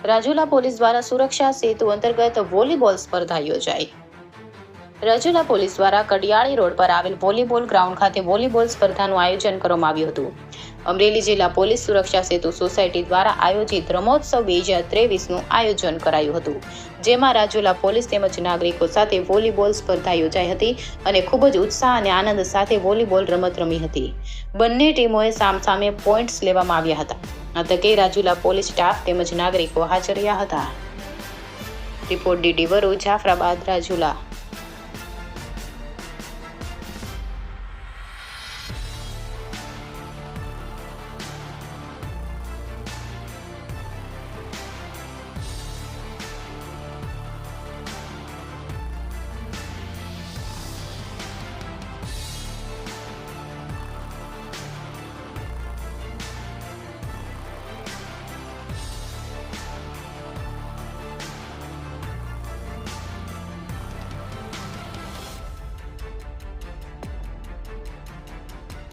Rajula police દ્વારા સુરક્ષા સેતુ અંતર્ગત વોલીબોલ સ્પર્ધા યોજાઈ। રાજુલા પોલીસ દ્વારા કડિયાળી રોડ પર આવેલ વોલીબોલ ગ્રાઉન્ડ ખાતે વોલીબોલ સ્પર્ધાનું આયોજન કરવામાં આવ્યું હતું। અમરેલી જિલ્લા પોલીસ સુરક્ષા સેતુ સોસાયટી દ્વારા આયોજિત રમોત્સવ 2023નું આયોજન કરાયું હતું, જેમાં રાજુલા પોલીસ તેમજ નાગરિકો સાથે વોલીબોલ સ્પર્ધા યોજાઈ હતી અને ખૂબ જ ઉત્સાહ અને આનંદ સાથે વોલીબોલ રમત રમી હતી। બંને ટીમોએ સામસામે પોઈન્ટ્સ લેવામાં આવ્યા હતા। આ તકે રાજુલા પોલીસ સ્ટાફ તેમજ નાગરિકો હાજર રહ્યા હતા। Report DD Varu, Jafrabad, Rajula.